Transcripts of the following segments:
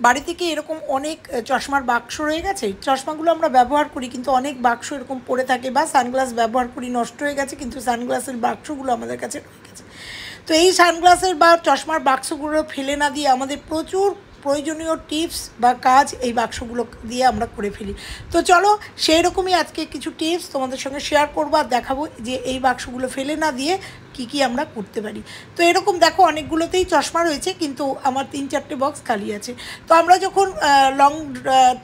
বাড়ি থেকে এরকম অনেক চশমার বাক্স রয়ে গেছে, চশমাগুলো আমরা ব্যবহার করি কিন্তু অনেক বাক্স এরকম পড়ে থাকে, বা সানগ্লাস ব্যবহার করি নষ্ট হয়ে গেছে কিন্তু সানগ্লাসের বাক্সগুলো আমাদের কাছে রয়ে গেছে। তো এই সানগ্লাসের বা চশমার বাক্সগুলো ফেলে না দিয়ে আমাদের প্রচুর প্রয়োজনীয় টিপস বা কাজ এই বাক্সগুলো দিয়ে আমরা করে ফেলি। তো চলো সেই রকমই আজকে কিছু টিপস তোমাদের সঙ্গে শেয়ার করবো আর দেখাবো যে এই বাক্সগুলো ফেলে না দিয়ে কি আমরা করতে পারি। তো এরকম দেখো অনেকগুলোতেই চশমা রয়েছে কিন্তু আমার 3-4টে বক্স খালি আছে। তো আমরা যখন লং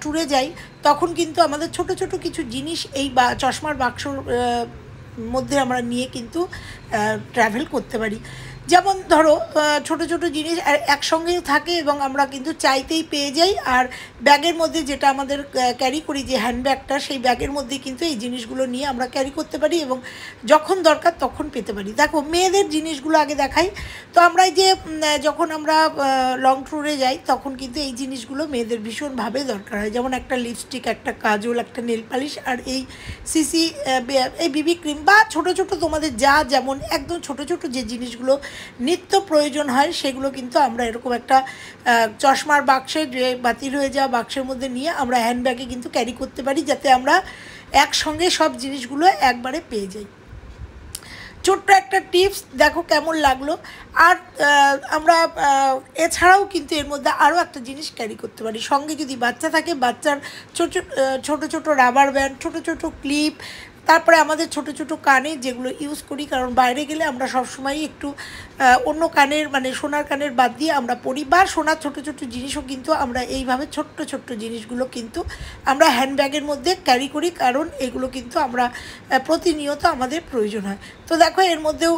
ট্যুরে যাই তখন কিন্তু আমাদের ছোট ছোট কিছু জিনিস এই চশমার বাক্সর মধ্যে আমরা নিয়ে কিন্তু ট্রাভেল করতে পারি। যেমন ধরো ছোট ছোট জিনিস একসঙ্গেও থাকে এবং আমরা কিন্তু চাইতেই পেয়ে যাই। আর ব্যাগের মধ্যে যেটা আমাদের ক্যারি করি যে হ্যান্ডব্যাগটা, সেই ব্যাগের মধ্যে কিন্তু এই জিনিসগুলো নিয়ে আমরা ক্যারি করতে পারি এবং যখন দরকার তখন পেতে পারি। দেখো মেয়েদের জিনিসগুলো আগে দেখাই। তো আমরা যে যখন আমরা লং ট্যুরে যাই তখন কিন্তু এই জিনিসগুলো মেয়েদের ভীষণভাবে দরকার হয়। যেমন একটা লিপস্টিক, একটা কাজল, একটা নেল পালিশ, আর এই সিসি এই বিবি ক্রিম বা ছোটো ছোটো তোমাদের যা যেমন একদম ছোটো ছোটো যে জিনিসগুলো নিত্য প্রয়োজন হয় সেগুলো কিন্তু আমরা এরকম একটা চশমার বাক্সে যে বাতিল হয়ে যাওয়া বাক্সের মধ্যে নিয়ে আমরা হ্যান্ডব্যাগে কিন্তু ক্যারি করতে পারি, যাতে আমরা একসঙ্গে সব জিনিসগুলো একবারে পেয়ে যাই। ছোট্ট একটা টিপস, দেখো কেমন লাগলো। আর আমরা এছাড়াও কিন্তু এর মধ্যে আরও একটা জিনিস ক্যারি করতে পারি সঙ্গে, যদি বাচ্চা থাকে বাচ্চার ছোট ছোট রাবার ব্যান্ড, ছোট ছোট ক্লিপ, তারপরে আমাদের ছোট ছোট কানের যেগুলো ইউজ করি, কারণ বাইরে গেলে আমরা সবসময়ই একটু অন্য কানের মানে সোনার কানের বাদ দিয়ে আমরা পরি, বা সোনার ছোট ছোট জিনিসও কিন্তু আমরা এইভাবে ছোট্ট ছোট্ট জিনিসগুলো কিন্তু আমরা হ্যান্ডব্যাগের মধ্যে ক্যারি করি, কারণ এগুলো কিন্তু আমরা প্রতিনিয়ত আমাদের প্রয়োজন হয়। তো দেখো এর মধ্যেও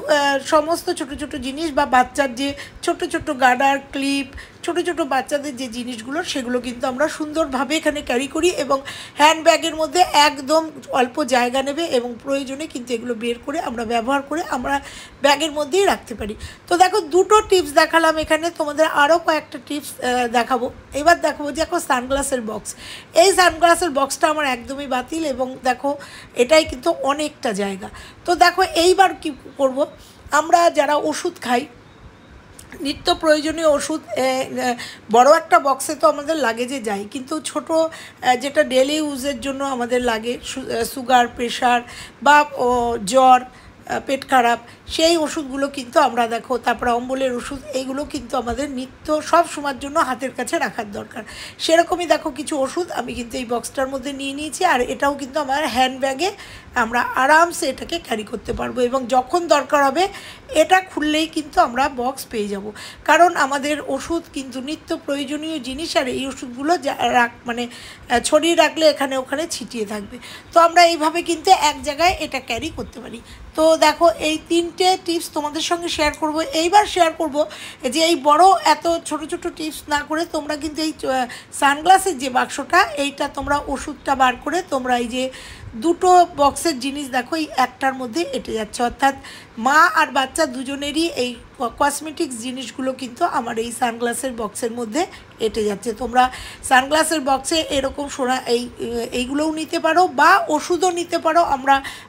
সমস্ত ছোট ছোট জিনিস বা বাচ্চার যে ছোট ছোট গার্ডার, ক্লিপ, ছোটো ছোটো বাচ্চাদের যে জিনিসগুলো সেগুলো কিন্তু আমরা সুন্দরভাবে এখানে ক্যারি করি এবং হ্যান্ডব্যাগের মধ্যে একদম অল্প জায়গা নেবে এবং প্রয়োজনে কিন্তু এগুলো বের করে আমরা ব্যবহার করে আমরা ব্যাগের মধ্যেই রাখতে পারি। তো দেখো দুটো টিপস দেখালাম, এখানে তোমাদের আরও কয়েকটা টিপস দেখাবো। এবার দেখাবো যে দেখো সানগ্লাসের বক্স, এই সানগ্লাসের বক্সটা আমার একদমই বাতিল এবং দেখো এটাই কিন্তু অনেকটা জায়গা। তো দেখো এইবার কি করব, আমরা যারা ওষুধ খাই, নিত্য প্রয়োজনীয় ওষুধ বড় একটা বক্সে তো আমাদের লাগেজে যায়, কিন্তু ছোট যেটা ডেলি ইউজের জন্য আমাদের লাগে, সুগার, প্রেশার বা জ্বর, পেট খারাপ, সেই ওষুধগুলো কিন্তু আমরা দেখো, তারপরে অম্বলের ওষুধ, এইগুলো কিন্তু আমাদের নিত্য সব সময়ের জন্য হাতের কাছে রাখার দরকার। সেরকমই দেখো কিছু ওষুধ আমি কিন্তু এই বক্সটার মধ্যে নিয়ে নিয়েছি, আর এটাও কিন্তু আমার হ্যান্ডব্যাগে আমরা আরামসে এটাকে ক্যারি করতে পারবো এবং যখন দরকার হবে এটা খুললেই কিন্তু আমরা বক্স পেয়ে যাব, কারণ আমাদের ওষুধ কিন্তু নিত্য প্রয়োজনীয় জিনিস, আর এই ওষুধগুলো মানে ছড়িয়ে রাখলে এখানে ওখানে ছিটিয়ে থাকবে। তো আমরা এইভাবে কিন্তু এক জায়গায় এটা ক্যারি করতে পারি। তো দেখো এই 3টে টিপস তোমাদের সঙ্গে শেয়ার করব। এইবার শেয়ার করব যে এই বড় এত ছোট ছোট টিপস না করে তোমরা কিন্তু এই সানগ্লাসের যে বাক্সটা, এইটা তোমরা ওষুধটা বার করে তোমরা এই যে দুটো বক্সের জিনিস দেখো এই একটার মধ্যে এঁটে যাচ্ছে, অর্থাৎ মা আর বাচ্চা দুজনেরই এই কসমেটিক্স জিনিসগুলো কিন্তু আমার এই সানগ্লাসের বক্সের মধ্যে এঁটে যাচ্ছে। তোমরা সানগ্লাসের বক্সে এরকম এইগুলোও নিতে পারো বা ওষুধও নিতে পারো।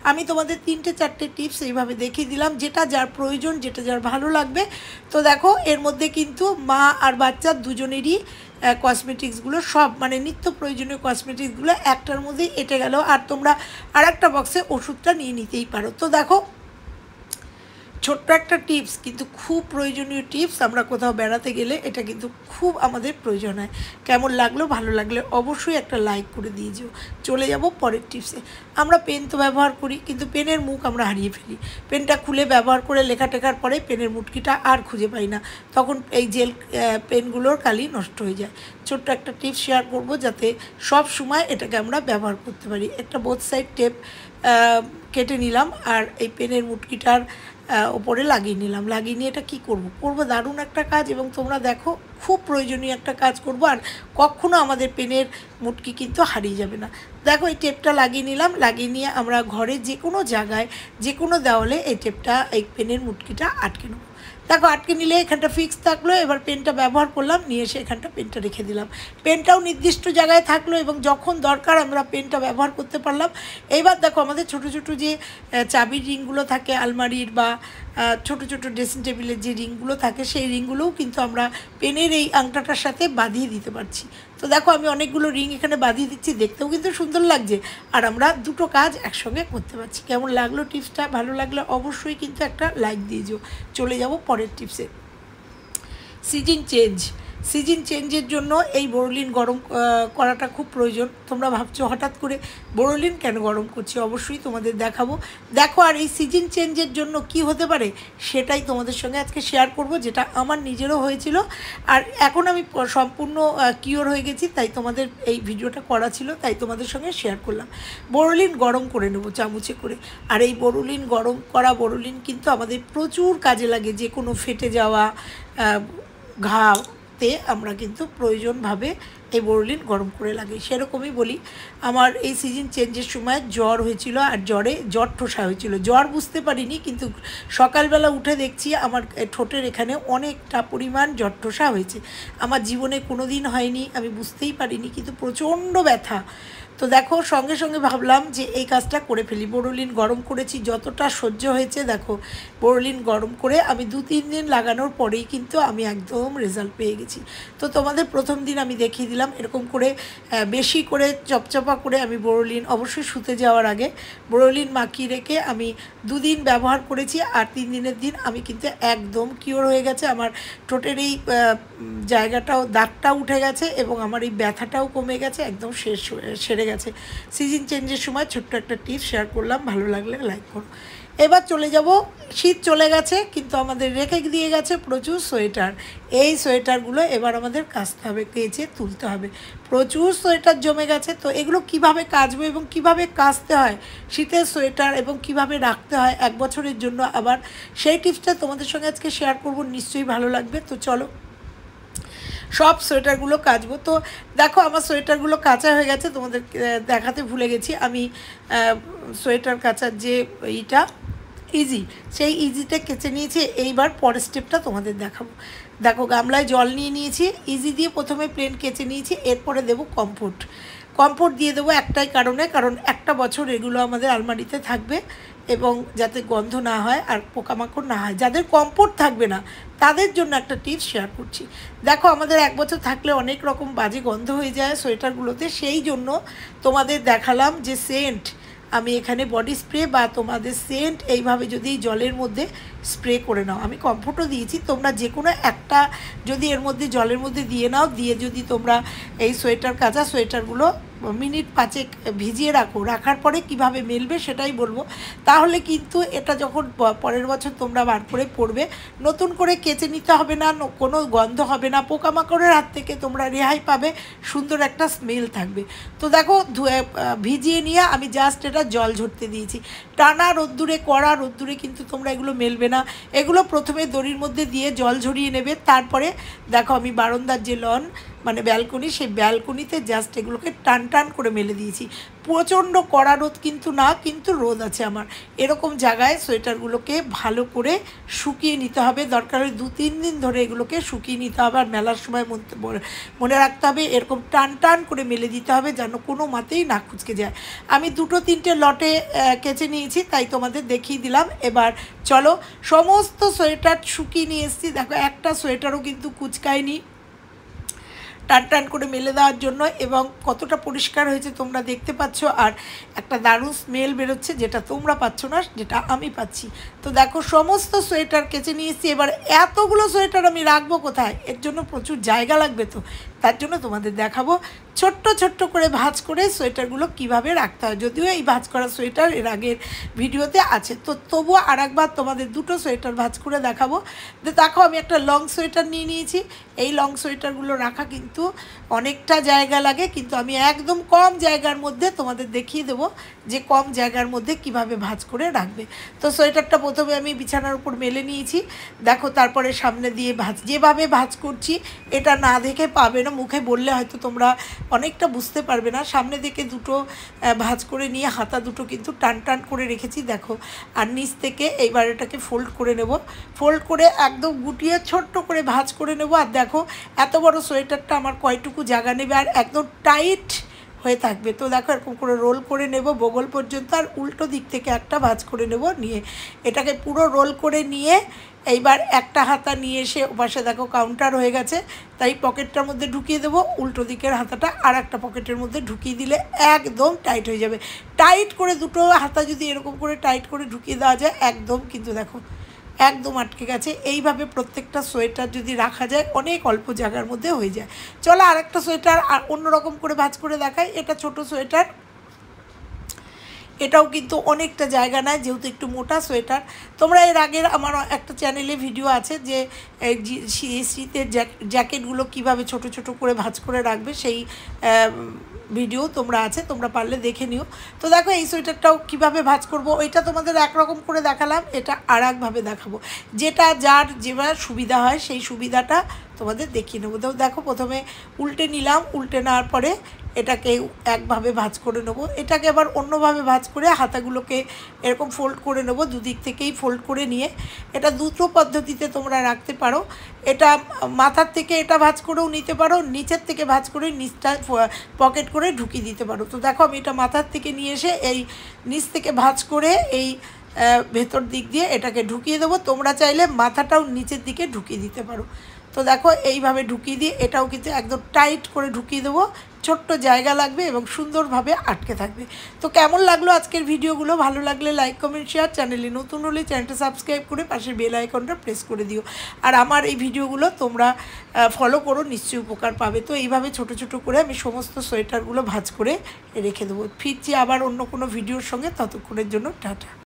আমি তোমাদের 3-4টে টিপস এইভাবে দেখিয়ে দিলাম, যেটা যার প্রয়োজন, যেটা যার ভালো লাগবে। তো দেখো এর মধ্যে কিন্তু মা আর বাচ্চা দুজনেরই কসমেটিক্সগুলো সব মানে নিত্য প্রয়োজনীয় কসমেটিক্সগুলো একটার মধ্যেই এঁটে গেল, আর তোমরা আর একটা বক্সে ওষুধটা নিয়ে নিতেই পারো। তো দেখো ছোট্ট একটা টিপস কিন্তু খুব প্রয়োজনীয় টিপস, আমরা কোথাও বেড়াতে গেলে এটা কিন্তু খুব আমাদের প্রয়োজন হয়। কেমন লাগলো, ভালো লাগলে অবশ্যই একটা লাইক করে দিয়ে যেও। চলে যাব পরের টিপসে। আমরা পেন তো ব্যবহার করি কিন্তু পেনের মুখ আমরা হারিয়ে ফেলি, পেনটা খুলে ব্যবহার করে লেখা টেখার পরে পেনের মুটকিটা আর খুঁজে পাই না, তখন এই জেল পেনগুলোর কালি নষ্ট হয়ে যায়। ছোট্ট একটা টিপস শেয়ার করব যাতে সব সময় এটাকে আমরা ব্যবহার করতে পারি। একটা বোথ সাইড টেপ কেটে নিলাম আর এই পেনের মুটকিটার ওপরে লাগিয়ে নিলাম, লাগিয়ে নিয়ে এটা কী করবো দারুণ একটা কাজ, এবং তোমরা দেখো খুব প্রয়োজনীয় একটা কাজ করব, আর কখনো আমাদের পেনের মুটকি কিন্তু হারিয়ে যাবে না। দেখো এই টেপটা লাগিয়ে নিলাম, লাগিয়ে নিয়ে আমরা ঘরে যে কোনো জায়গায় যে কোনো দেওয়ালে এই টেপটা এই পেনের মুটকিটা আটকে নেব। দেখো আটকে নিলে এখানটা ফিক্স থাকলো, এবার পেনটা ব্যবহার করলাম, নিয়ে এসে এখানটা পেনটা রেখে দিলাম, পেনটাও নির্দিষ্ট জায়গায় থাকলো এবং যখন দরকার আমরা পেনটা ব্যবহার করতে পারলাম। এইবার দেখো আমাদের ছোটো ছোটো যে চাবির রিংগুলো থাকে আলমারির বা ছোট ছোট ড্রেসিং টেবিলের যে রিংগুলো থাকে সেই রিংগুলোও কিন্তু আমরা পেনের এই আংটাটার সাথে বাঁধিয়ে দিতে পারছি। তো দেখো আমি অনেকগুলো রিং এখানে বাঁধিয়ে দিচ্ছি, দেখতেও কিন্তু সুন্দর লাগছে, আর আমরা দুটো কাজ একসঙ্গে করতে পারছি। কেমন লাগলো টিপসটা? ভালো লাগলে অবশ্যই কিন্তু একটা লাইক দিয়ে চলে যাব পরের টিপসে। সিজন চেঞ্জের জন্য এই বোরোলিন গরম করাটা খুব প্রয়োজন। তোমরা ভাবছো হঠাৎ করে বোরোলিন কেন গরম করছি, অবশ্যই তোমাদের দেখাবো। দেখো, আর এই সিজন চেঞ্জের জন্য কি হতে পারে সেটাই তোমাদের সঙ্গে আজকে শেয়ার করব, যেটা আমার নিজেরও হয়েছিল, আর এখন আমি সম্পূর্ণ কিওর হয়ে গেছি, তাই তোমাদের এই ভিডিওটা করা ছিল, তাই তোমাদের সঙ্গে শেয়ার করলাম। বোরোলিন গরম করে নেব চামচে করে, আর এই বোরোলিন গরম করা বোরোলিন কিন্তু আমাদের প্রচুর কাজে লাগে। যে কোনো ফেটে যাওয়া ঘাতে আমরা কিন্তু প্রয়োজনভাবে এই বোরোলিন গরম করে লাগে। সেরকমই বলি, আমার এই সিজন চেঞ্জের সময় জ্বর হয়েছিল, আর জ্বর ঠোসা হয়েছিল। জ্বর বুঝতে পারিনি, কিন্তু সকালবেলা উঠে দেখছি আমার ঠোঁটের এখানে অনেকটা পরিমাণ জ্বর ঠোসা হয়েছে। আমার জীবনে কোনো দিন হয়নি, আমি বুঝতেই পারিনি, কিন্তু প্রচণ্ড ব্যথা। তো দেখো, সঙ্গে সঙ্গে ভাবলাম যে এই কাজটা করে ফেলি। বোরোলিন গরম করেছি, যতটা সহ্য হয়েছে। দেখো, বোরোলিন গরম করে আমি 2-3 দিন লাগানোর পরেই কিন্তু আমি একদম রেজাল্ট পেয়ে গেছি। তো তোমাদের প্রথম দিন আমি দেখিয়ে দিলাম এরকম করে বেশি করে চপচপা করে আমি বোরোলিন, অবশ্যই শুতে যাওয়ার আগে বোরোলিন মাখিয়ে রেখে আমি 2 দিন ব্যবহার করেছি, আর 3 দিনের দিন আমি কিন্তু একদম কিওর হয়ে গেছে। আমার ঠোঁটের এই জায়গাটাও, দাগটাও উঠে গেছে, এবং আমার এই ব্যথাটাও কমে গেছে, একদম সেরে গেছে। সিজন চেঞ্জের সময় ছোট্ট একটা টিপস শেয়ার করলাম, ভালো লাগলে লাইক করো। এবার চলে যাব, শীত চলে গেছে, কিন্তু আমাদের রেখে দিয়ে গেছে প্রচুর সোয়েটার। এই সোয়েটারগুলো এবার আমাদের কাচতে হবে, কেচে তুলতে হবে। প্রচুর সোয়েটার জমে গেছে, তো এগুলো কিভাবে কাচবো এবং কিভাবে কাচতে হয় শীতের সোয়েটার, এবং কিভাবে রাখতে হয় 1 বছরের জন্য, আবার সেই টিপসটা তোমাদের সঙ্গে আজকে শেয়ার করব। নিশ্চয়ই ভালো লাগবে। তো চলো সব সোয়েটারগুলো কাচবো। তো দেখো, আমার সোয়েটারগুলো কাচা হয়ে গেছে, তোমাদের দেখাতে ভুলে গেছি। আমি সোয়েটার কাচার যে ইজি, সেই ইজিটা কেচে নিয়েছি। এইবার পরের স্টেপটা তোমাদের দেখাবো। দেখো, গামলায় জল নিয়ে নিয়েছি, ইজি দিয়ে প্রথমে প্লেন কেচে নিয়েছি, এরপরে দেবো কমফোর্ট দিয়ে দেবো একটাই কারণে, কারণ 1 বছর এগুলো আমাদের আলমারিতে থাকবে, এবং যাতে গন্ধ না হয় আর পোকামাকড় না হয়। যাদের কমফোর্ট থাকবে না তাদের জন্য একটা টিপস শেয়ার করছি। দেখো, আমাদের 1 বছর থাকলে অনেক রকম বাজে গন্ধ হয়ে যায় সোয়েটারগুলোতে, সেই জন্য তোমাদের দেখালাম যে সেন্ট, আমি এখানে বডি স্প্রে বা তোমাদের সেন্ট এইভাবে যদি জলের মধ্যে স্প্রে করে নাও। আমি কমফোর্টও দিয়েছি, তোমরা যে কোনো একটা যদি এর মধ্যে জলের মধ্যে দিয়ে নাও, দিয়ে যদি তোমরা এই কাঁচা সোয়েটারগুলো মিনিট 5 ভিজিয়ে রাখার পরে কিভাবে মেলবে সেটাই বলবো। তাহলে কিন্তু এটা যখন পরের বছর তোমরা বার করে পরবে, নতুন করে কেচে নিতে হবে না, কোনো গন্ধ হবে না, পোকামাকড়ের হাত থেকে তোমরা রেহাই পাবে, সুন্দর একটা স্মেল থাকবে। তো দেখো, ভিজিয়ে নিয়ে আমি জাস্ট এটা জল ঝরতে দিয়েছি। টানা রোদ্দুরে, কড়া রোদ্দুরে কিন্তু তোমরা এগুলো মেলবে না। এগুলো প্রথমে দড়ির মধ্যে দিয়ে জল ঝরিয়ে নেবে, তারপরে দেখো আমি বারান্দার যে লন মানে ব্যালকনি, সেই ব্যালকনিতে জাস্ট এগুলোকে টান করে মেলে দিয়েছি। প্রচণ্ড কড়া রোদ কিন্তু না, কিন্তু রোদ আছে আমার। এরকম জায়গায় সোয়েটারগুলোকে ভালো করে শুকিয়ে নিতে হবে, দরকার হয় 2-3 দিন ধরে এগুলোকে শুকিয়ে নিতে হবে। আর মেলার সময় মনে রাখতে হবে এরকম টান করে মেলে দিতে হবে, যেন কোনো মতেই না কুঁচকে যায়। আমি 2-3টে লটে কেচে নিয়েছি, তাই তোমাদের দেখিয়ে দিলাম। এবার চলো, সমস্ত সোয়েটার শুকিয়ে নিয়ে এসেছি। দেখো, একটা সোয়েটারও কিন্তু কুচকায়নি, টান করে মেলে দেওয়ার জন্য, এবং কতটা পরিষ্কার হয়েছে তোমরা দেখতে পাচ্ছ, আর একটা দারুণ স্মেল বেরোচ্ছে, যেটা তোমরা পাচ্ছ না, যেটা আমি পাচ্ছি। তো দেখো, সমস্ত সোয়েটার কেচে নিয়েছি। এবার এতগুলো সোয়েটার আমি রাখবো কোথায়? এর জন্য প্রচুর জায়গা লাগবে, তো তার জন্য তোমাদের দেখাবো ছোট্ট করে ভাঁজ করে সোয়েটারগুলো কিভাবে রাখতে হয়। যদিও এই ভাঁজ করা সোয়েটার এর আগের ভিডিওতে আছে, তো তবুও আর একবার তোমাদের 2টো সোয়েটার ভাঁজ করে দেখাবো। দেখো, আমি একটা লং সোয়েটার নিয়ে নিয়েছি। এই লং সোয়েটারগুলো রাখা কিন্তু অনেকটা জায়গা লাগে, কিন্তু আমি একদম কম জায়গার মধ্যে তোমাদের দেখিয়ে দেবো যে কম জায়গার মধ্যে কিভাবে ভাঁজ করে রাখবে। তো সোয়েটারটা প্রথমে আমি বিছানার উপর মেলে নিয়েছি। দেখো, তারপরে সামনে দিয়ে যেভাবে ভাঁজ করছি, এটা না দেখে পাবে না, মুখে বললে হয়তো তোমরা অনেকটা বুঝতে পারবে না। সামনে থেকে 2টো ভাঁজ করে নিয়ে হাতা 2টো কিন্তু টান করে রেখেছি। দেখো, আর নিচ থেকে এইবার এটাকে ফোল্ড করে নেব, ফোল্ড করে একদম গুটিয়ে ছোট্ট করে ভাঁজ করে নেব। আর দেখো, এত বড় সোয়েটারটা আমার কয়টুকু জায়গা নেবে, আর একদম টাইট হয়ে থাকবে। তো দেখো এরকম করে রোল করে নেব বগল পর্যন্ত, আর উল্টো দিক থেকে একটা ভাঁজ করে নেব, নিয়ে এটাকে পুরো রোল করে নিয়ে এইবার একটা হাতা নিয়ে এসে ওপাশে দেখো কাউন্টার হয়ে গেছে, তাই পকেটটার মধ্যে ঢুকিয়ে দেবো, উল্টো দিকের হাতাটা আর একটা পকেটের মধ্যে ঢুকিয়ে দিলে একদম টাইট হয়ে যাবে। টাইট করে দুটো হাতা যদি এরকম করে টাইট করে ঢুকিয়ে দেওয়া যায় একদম কিন্তু দেখো একদম আটকে গেছে। এইভাবে প্রত্যেকটা সোয়েটার যদি রাখা যায় অনেক অল্প জায়গার মধ্যে হয়ে যায়। চলো আরেকটা সোয়েটার আর অন্যরকম করে ভাঁজ করে দেখাই। এটা ছোট সোয়েটার, এটাও কিন্তু অনেকটা জায়গা নেয় যেহেতু একটু মোটা সোয়েটার। তোমরা এর আগের আমার একটা চ্যানেলে ভিডিও আছে যে শীতের জ্যাকেটগুলো কিভাবে ছোট ছোট করে ভাঁজ করে রাখবে, সেই ভিডিও তোমরা আছে, তোমরা পারলে দেখে নিও। তো দেখো এই সোয়েটারটাও কীভাবে ভাঁজ করবো, ওইটা তোমাদের একরকম করে দেখালাম, এটা আর একভাবে দেখাবো, যেটা যার যেভাবে সুবিধা হয় সেই সুবিধাটা তোমাদের দেখিয়ে নেবো। তো দেখো প্রথমে উল্টে নিলাম, উল্টে নেওয়ার পরে এটাকে একভাবে ভাঁজ করে নেবো, এটাকে আবার অন্যভাবে ভাঁজ করে হাতাগুলোকে এরকম ফোল্ড করে নেবো, দুদিক থেকেই ফোল্ড করে নিয়ে। এটা দুটো পদ্ধতিতে তোমরা রাখতে পারো, এটা মাথার থেকে এটা ভাঁজ করেও নিতে পারো, নিচের থেকে ভাঁজ করে নিচটা পকেট করে ঢুকিয়ে দিতে পারো। তো দেখো আমি এটা মাথার থেকে নিয়ে এসে এই নিচ থেকে ভাঁজ করে এই ভেতর দিক দিয়ে এটাকে ঢুকিয়ে দেবো। তোমরা চাইলে মাথাটাও নিচের দিকে ঢুকিয়ে দিতে পারো। তো দেখো এইভাবে ঢুকিয়ে দিয়ে এটাও কিন্তু একদম টাইট করে ঢুকিয়ে দেবো, ছোট্ট জায়গা লাগবে এবং সুন্দরভাবে আটকে থাকবে। তো কেমন লাগলো আজকের ভিডিওগুলো? ভালো লাগলে লাইক কমেন্ট শেয়ার, চ্যানেলে নতুন হলে চ্যানেলটা সাবস্ক্রাইব করে পাশের বেল আইকনটা প্রেস করে দিও। আর আমার এই ভিডিওগুলো তোমরা ফলো করো, নিশ্চয়ই উপকার পাবে। তো এইভাবে ছোট ছোট করে আমি সমস্ত সোয়েটারগুলো ভাঁজ করে রেখে দেবো। ফিরছি আবার অন্য কোনো ভিডিওর সঙ্গে, ততক্ষণের জন্য টাটা।